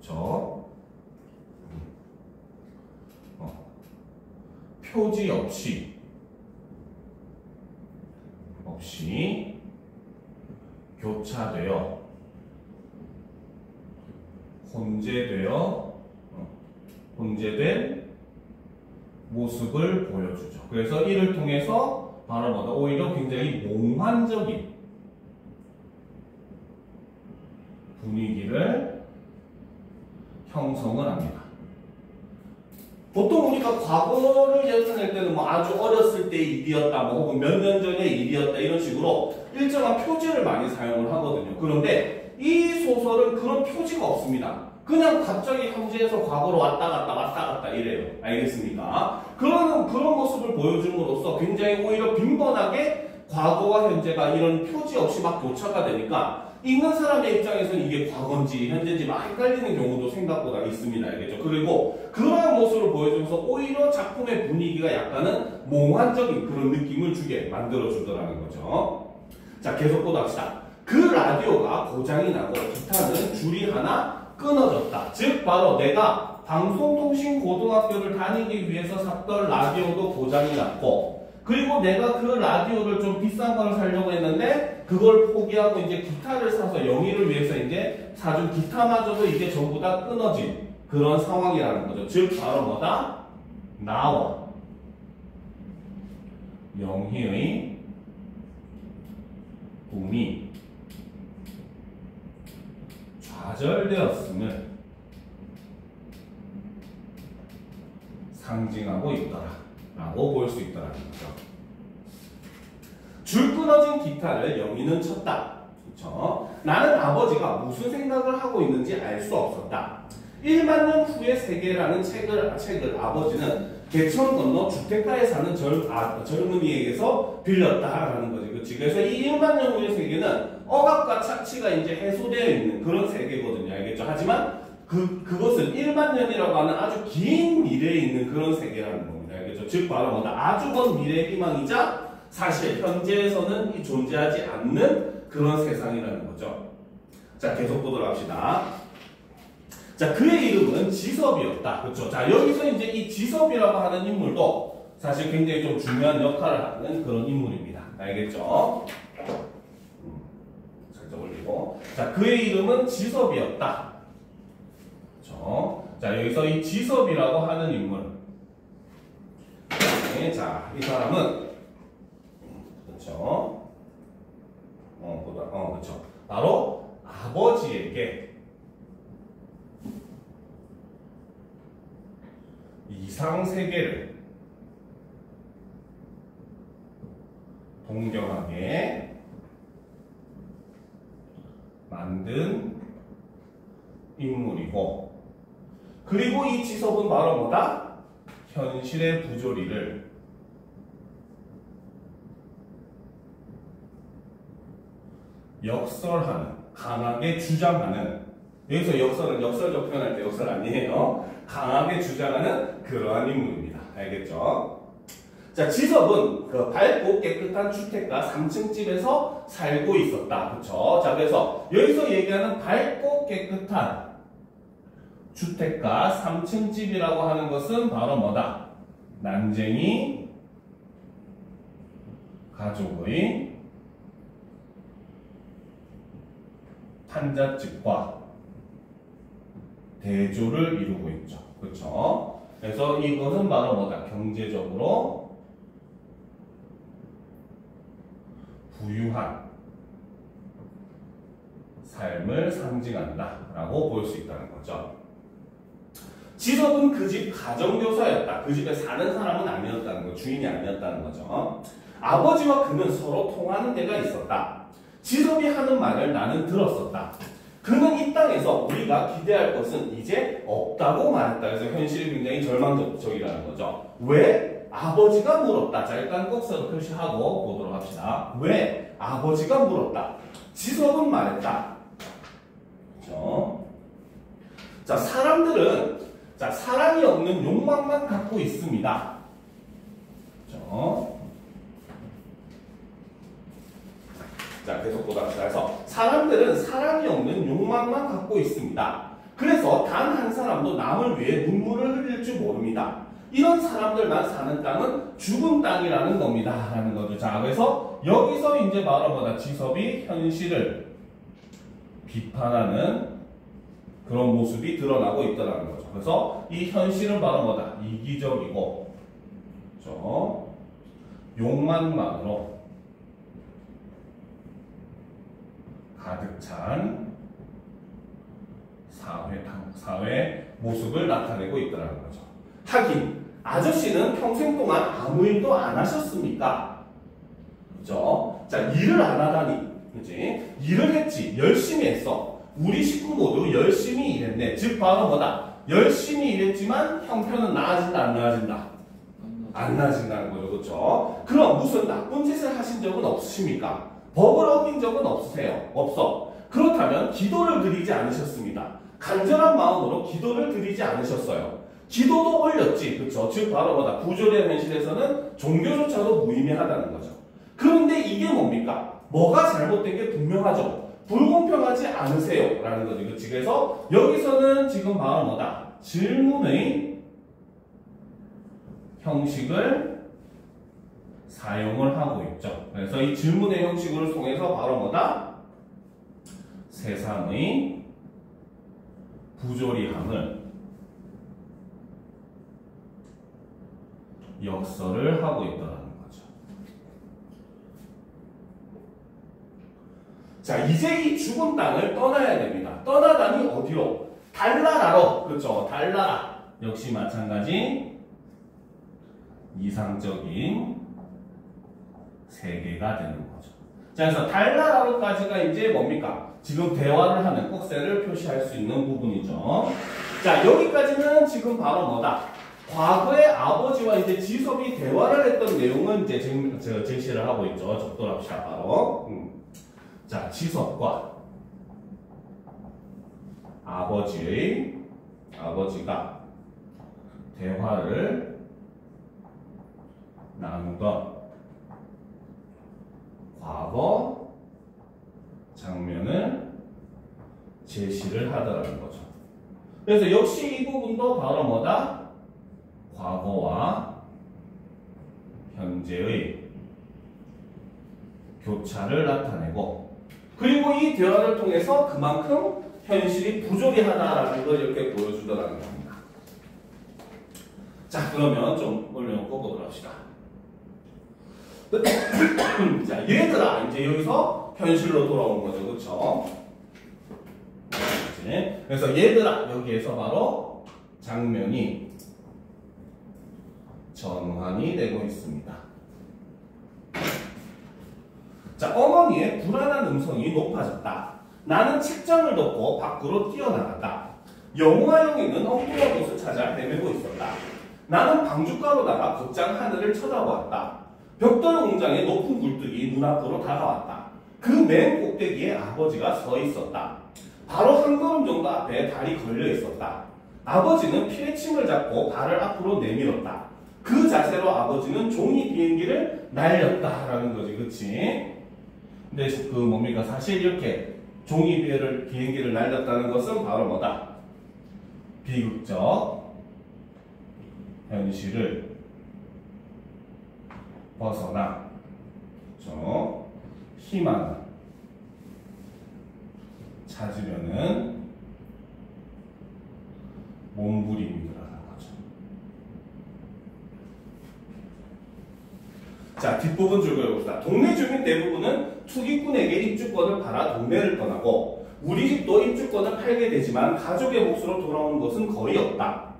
그렇죠? 표지 없이 교차되어 혼재된 모습을 보여주죠. 그래서 이를 통해서 바로 뭐다? 오히려 굉장히 몽환적인 분위기를 형성을 합니다. 보통 우리가 과거를 연산할 때는 뭐 아주 어렸을 때의 일이었다, 뭐 혹은 몇 년 전의 일이었다 이런 식으로 일정한 표지를 많이 사용을 하거든요. 그런데 이 소설은 그런 표지가 없습니다. 그냥 갑자기 현재에서 과거로 왔다 갔다 이래요. 알겠습니까? 그런 모습을 보여줌으로써 굉장히 오히려 빈번하게 과거와 현재가 이런 표지 없이 막 교차가 되니까 읽는 사람의 입장에서는 이게 과거인지 현재인지 막 헷갈리는 경우도 생각보다 있습니다. 알겠죠? 그리고 그러한 모습을 보여주면서 오히려 작품의 분위기가 약간은 몽환적인 그런 느낌을 주게 만들어주더라는 거죠. 자, 계속 보도합시다. 그 라디오가 고장이 나고 기타는 줄이 하나 끊어졌다. 즉 바로 내가 방송통신고등학교를 다니기 위해서 샀던 라디오도 고장이 났고, 그리고 내가 그 라디오를 좀 비싼 걸 사려고 했는데 그걸 포기하고 이제 기타를 사서 영희를 위해서 이제 사준 기타마저도 이게 전부 다 끊어진 그런 상황이라는 거죠. 즉 바로 뭐다? 나와 영희의 꿈이 좌절되었음을 상징하고 있더라 라고 볼 수 있더라는 거죠. 줄 끊어진 기타를 영희는 쳤다. 그렇죠? 나는 아버지가 무슨 생각을 하고 있는지 알 수 없었다. 1만 년 후의 세계라는 책을 아버지는 개천 건너 주택가에 사는 젊은이에게서 빌렸다라는 거지. 그렇지? 그래서 이 1만 년 후의 세계는 억압과 착취가 이제 해소되어 있는 그런 세계거든요. 알겠죠? 하지만 그것은 1만 년이라고 하는 아주 긴 미래에 있는 그런 세계라는 겁니다. 알겠죠? 즉 바로 뭐다? 아주 먼 미래의 희망이자 사실 현재에서는 존재하지 않는 그런 세상이라는 거죠. 자, 계속 보도록 합시다. 자, 그의 이름은 지섭이었다. 그렇죠? 자, 여기서 이제 이 지섭이라고 하는 인물도 사실 굉장히 좀 중요한 역할을 하는 그런 인물입니다. 알겠죠? 살짝 올리고. 자, 그의 이름은 지섭이었다. 그렇죠? 자, 여기서 이 지섭이라고 하는 인물. 네, 자, 이 사람은 그렇죠? 그렇죠. 바로 아버지에게 이상 세계를 동경하게 만든 인물이고, 그리고 이 지섭은 바로 뭐다? 현실의 부조리를 역설하는, 강하게 주장하는, 여기서 역설은 역설적 표현할 때 역설 아니에요. 강하게 주장하는 그러한 인물입니다. 알겠죠? 자, 지섭은 그 밝고 깨끗한 주택가 3층 집에서 살고 있었다. 그쵸? 자, 그래서 여기서 얘기하는 밝고 깨끗한 주택가 3층 집이라고 하는 것은 바로 뭐다? 난쟁이 가족의 판잣집과 대조를 이루고 있죠. 그렇죠? 그래서 이것은 바로 뭐다? 경제적으로 부유한 삶을 상징한다 라고 볼 수 있다는 거죠. 지섭은 그 집 가정교사였다. 그 집에 사는 사람은 아니었다는 거, 주인이 아니었다는 거죠. 아버지와 그는 서로 통하는 데가 있었다. 지섭이 하는 말을 나는 들었었다. 그는 이 땅에서 우리가 기대할 것은 이제 없다고 말했다. 그래서 현실이 굉장히 절망적이라는 거죠. 왜? 아버지가 물었다. 자, 일단 꼭서로 표시하고 보도록 합시다. 왜? 아버지가 물었다. 지섭은 말했다. 그렇죠? 자, 사람들은 사랑이 없는 욕망만 갖고 있습니다. 그렇죠? 자, 계속 보답시다. 그래서 사람들은 사랑이 없는 욕망만 갖고 있습니다. 그래서 단 한 사람도 남을 위해 눈물을 흘릴 줄 모릅니다. 이런 사람들만 사는 땅은 죽은 땅이라는 겁니다. 라는 거죠. 자, 그래서 여기서 이제 바로 뭐다? 지섭이 현실을 비판하는 그런 모습이 드러나고 있다는 거죠. 그래서 이 현실은 바로 뭐다? 이기적이고, 그렇죠? 욕망만으로 가득 찬 사회 모습을 나타내고 있다는 거죠. 하긴 아저씨는 평생 동안 아무 일도 안 하셨습니까? 그죠? 자, 일을 안 하다니, 그지? 일을 했지, 열심히 했어. 우리 식구 모두 열심히 일했네. 즉 바로 뭐다? 열심히 일했지만 형편은 나아진다, 안 나아진다? 안 나아진다는 거죠, 그렇죠? 그럼 무슨 나쁜 짓을 하신 적은 없으십니까? 법을 어긴 적은 없으세요? 없어. 그렇다면 기도를 드리지 않으셨습니다. 간절한 마음으로 기도를 드리지 않으셨어요. 기도도 올렸지, 그렇죠? 즉 바로 뭐다? 구조된 현실에서는 종교조차도 무의미하다는 거죠. 그런데 이게 뭡니까? 뭐가 잘못된 게 분명하죠. 불공평하지 않으세요? 라는 거죠. 그렇지? 그래서 여기서는 지금 바로 뭐다? 질문의 형식을 사용을 하고 있죠. 그래서 이 질문의 형식을 통해서 바로 뭐다? 세상의 부조리함을 역설을 하고 있다는 거죠. 자, 이제 이 죽은 땅을 떠나야 됩니다. 떠나다니 어디로? 달나라로. 그렇죠. 달나라. 역시 마찬가지 이상적인 세계가 되는 거죠. 자, 그래서 달나라로까지가 이제 뭡니까? 지금 대화를 하는 꼭새를 표시할 수 있는 부분이죠. 자, 여기까지는 지금 바로 뭐다? 과거에 아버지와 이제 지섭이 대화를 했던 내용은 이제 제시를 하고 있죠. 적도합시다, 바로. 자, 지섭과 아버지가 대화를 나누던 과거 장면을 제시를 하더라는 거죠. 그래서 역시 이 부분도 바로 뭐다? 과거와 현재의 교차를 나타내고, 그리고 이 대화를 통해서 그만큼 현실이 부조리하다라는 걸 이렇게 보여주더라는 겁니다. 자, 그러면 좀 올려놓고 보도록 합시다. 자, 얘들아, 이제 여기서 현실로 돌아온 거죠. 그쵸? 그래서 얘들아, 여기에서 바로 장면이 전환이 되고 있습니다. 자, 어머니의 불안한 음성이 높아졌다. 나는 책장을 덮고 밖으로 뛰어나갔다. 영우와 영희는 엉뚱한 곳을 찾아 헤매고 있었다. 나는 방춧가루다가 곧장 하늘을 쳐다보았다. 벽돌 공장의 높은 굴뚝이 눈앞으로 다가왔다. 그 맨 꼭대기에 아버지가 서 있었다. 바로 한 걸음 정도 앞에 발이 걸려 있었다. 아버지는 피레침을 잡고 발을 앞으로 내밀었다. 그 자세로 아버지는 종이 비행기를 날렸다라는 거지, 그치? 근데 그 뭡니까? 사실 이렇게 종이 비행기를 날렸다는 것은 바로 뭐다? 비극적 현실을 벗어나 희망을 찾으려는 몸부림이라는 거죠. 자, 뒷부분 줄 그려봅시다. 동네 주민 대부분은 투기꾼에게 입주권을 팔아 동네를 떠나고 우리 집도 입주권을 팔게 되지만 가족의 몫으로 돌아오는 것은 거의 없다.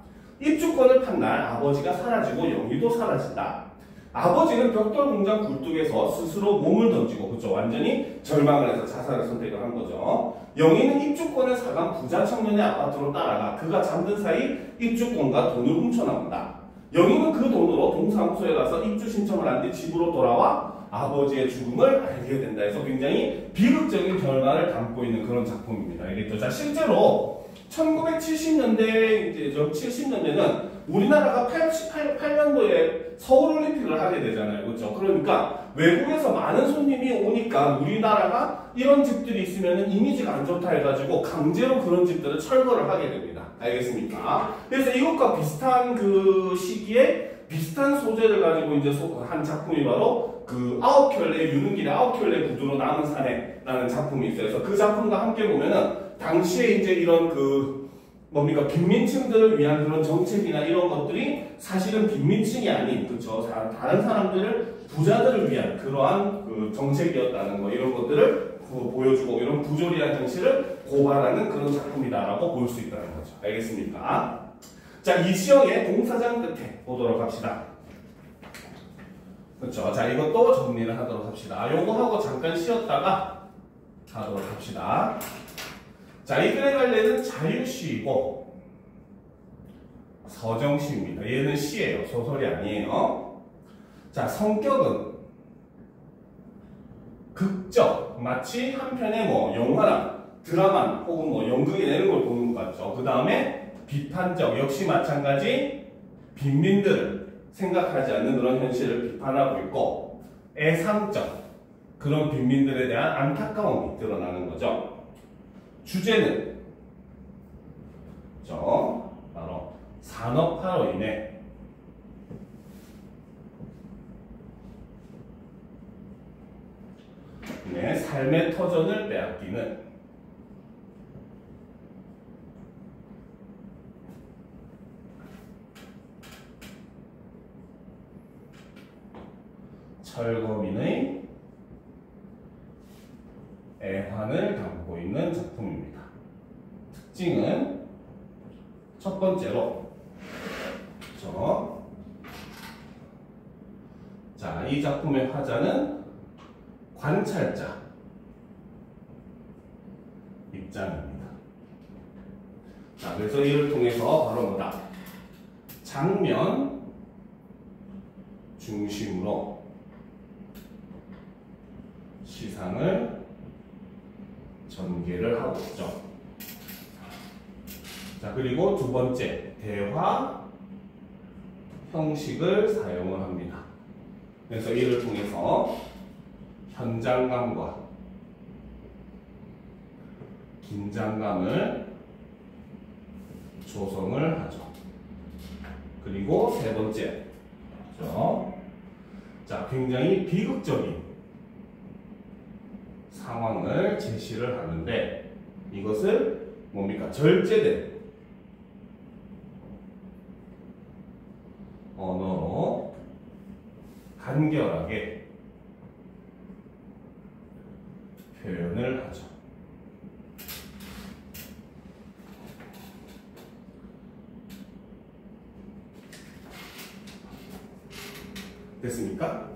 입주권을 판 날 아버지가 사라지고 영희도 사라진다. 아버지는 벽돌 공장 굴뚝에서 스스로 몸을 던지고, 그쵸? 완전히 절망을 해서 자살을 선택을 한 거죠. 영희는 입주권을 사간 부자 청년의 아파트로 따라가 그가 잠든 사이 입주권과 돈을 훔쳐나온다. 영희는 그 돈으로 동사무소에 가서 입주 신청을 한 뒤 집으로 돌아와 아버지의 죽음을 알게 된다 해서 굉장히 비극적인 결말을 담고 있는 그런 작품입니다. 알겠죠? 자, 실제로 1970년대, 이제 70년대는 우리나라가 88년도에 서울올림픽을 하게 되잖아요. 그렇죠? 그러니까 외국에서 많은 손님이 오니까 우리나라가 이런 집들이 있으면 이미지가 안 좋다 해가지고 강제로 그런 집들을 철거를 하게 됩니다. 알겠습니까? 그래서 이것과 비슷한 그 시기에 비슷한 소재를 가지고 이제 한 작품이 바로 그 아홉켤레 유능길의 아홉켤레 구두로 남은 사내라는 작품이 있어요. 그래서 그 작품과 함께 보면은 당시에 이제 이런 그 뭡니까 빈민층들을 위한 그런 정책이나 이런 것들이 사실은 빈민층이 아닌, 그쵸, 다른 사람들을 부자들을 위한 그러한 그 정책이었다는 거, 이런 것들을 보여주고 이런 부조리한 정치를 고발하는 그런 작품이다라고 볼 수 있다는 거죠. 알겠습니까? 자, 이시영의 공사장 끝에 보도록 합시다. 그렇죠. 자, 이것도 정리를 하도록 합시다. 요거 하고 잠깐 쉬었다가 하도록 합시다. 자, 이 글의 갈래는 자유시이고 서정시입니다. 얘는 시예요. 소설이 아니에요. 자, 성격은 극적, 마치 한 편의 뭐 영화나 드라마 혹은 뭐 연극에 내는 걸 보는 것 같죠. 그 다음에 비판적, 역시 마찬가지 빈민들을 생각하지 않는 그런 현실을 비판하고 있고, 애상적, 그런 빈민들에 대한 안타까움이 드러나는 거죠. 주제는 바로 산업화로 인해 삶의 터전을 빼앗기는 철거민의 애환을 담고 있는 작품입니다. 특징은 첫 번째로 자, 이 작품의 화자는 관찰자 입장입니다. 자, 그래서 이를 통해서 바로 뭐다? 장면 중심으로 시상을 전개를 하고 있죠. 자, 그리고 두 번째, 대화 형식을 사용을 합니다. 그래서 이를 통해서 현장감과 긴장감을 조성을 하죠. 그리고 세 번째, 자, 굉장히 비극적인 상황을 제시를 하는데 이것을 뭡니까? 절제된 언어로 간결하게 표현을 하죠. 됐습니까?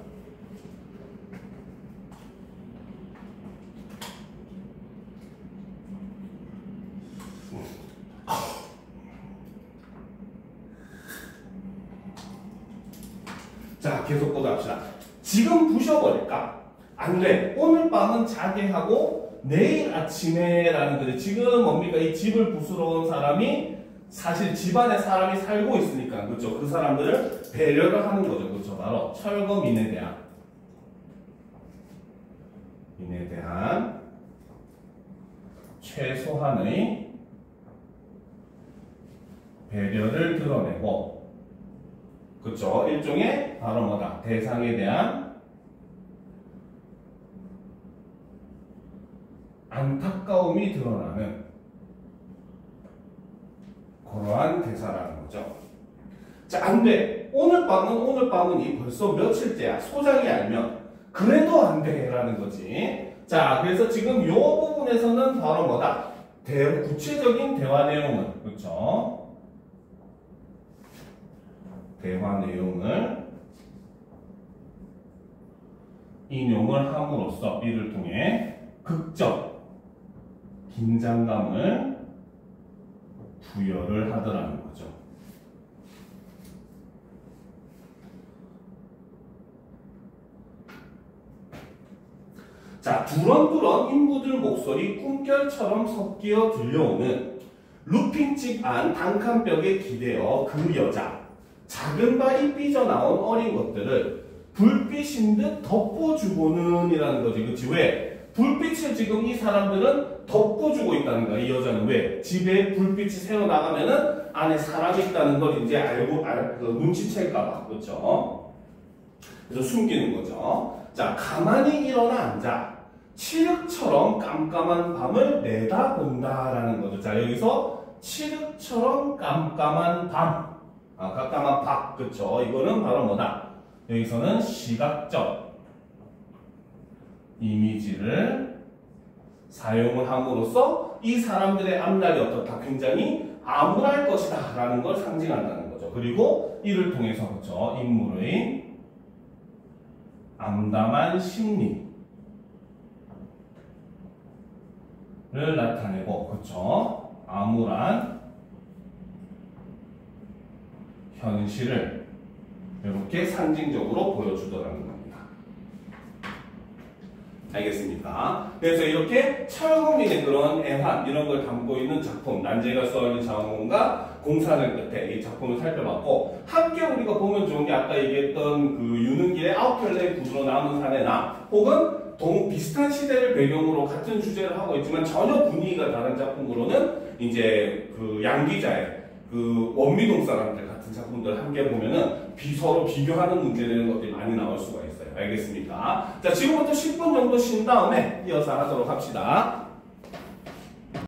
자, 계속 보도합시다. 지금 부셔버릴까? 안 돼. 오늘 밤은 자게 하고 내일 아침에라는 거지. 지금 뭡니까? 이 집을 부수러 온 사람이 사실 집안에 사람이 살고 있으니까, 그렇죠? 그 사람들을 배려를 하는 거죠. 그렇죠? 바로 철거민에 대한 최소한의 배려를 드러내고, 그렇죠? 일종의 바로 뭐다? 대상에 대한 안타까움이 드러나는 그러한 대사라는 거죠. 자, 안 돼. 오늘 밤은 이 벌써 며칠째야. 소장이 알면 그래도 안 돼라는 거지. 자, 그래서 지금 이 부분에서는 바로 뭐다? 구체적인 대화 내용은, 그렇죠? 대화 내용을 인용을 함으로써 이를 통해 극적 긴장감을 부여를 하더라는 거죠. 자, 두런두런 인부들 목소리 꿈결처럼 섞여 들려오는 루핑집 안 단칸벽에 기대어 그 여자 작은 발이 삐져나온 어린 것들을 불빛인 듯 덮어주고는 이라는 거지. 그치? 왜? 불빛을 지금 이 사람들은 덮어주고 있다는 거야. 이 여자는 왜? 집에 불빛이 새어나가면은 안에 사람이 있다는 걸 이제 눈치챌까봐. 그렇죠? 그래서 숨기는 거죠. 자, 가만히 일어나 앉아 칠흑처럼 깜깜한 밤을 내다본다라는 거죠. 자, 여기서 칠흑처럼 깜깜한 밤, 깜깜한 밤, 그렇죠? 이거는 바로 뭐다? 여기서는 시각적 이미지를 사용을 함으로써 이 사람들의 앞날이 어떻다? 굉장히 암울할 것이다 라는 걸 상징한다는 거죠. 그리고 이를 통해서, 그렇죠? 인물의 암담한 심리를 나타내고, 그렇죠? 암울한 현실을 이렇게 상징적으로 보여주더라는 겁니다. 알겠습니까? 그래서 이렇게 철국민의 그런 애환 이런 걸 담고 있는 작품 난제가 쏘아올린 자원공과 공사를 끝에 이 작품을 살펴봤고, 함께 우리가 보면 좋은 게 아까 얘기했던 그 유능길의 아홉편의 구두로 남은 사내나 혹은 비슷한 시대를 배경으로 같은 주제를 하고 있지만 전혀 분위기가 다른 작품으로는 이제 그 양기자의 그 원미동 사람들 같은 작품들 함께 보면은 서로 비교하는 문제되는 것들이 많이 나올 수가 있어요. 알겠습니까? 자, 지금부터 10분 정도 쉰 다음에 이어서 하도록 합시다.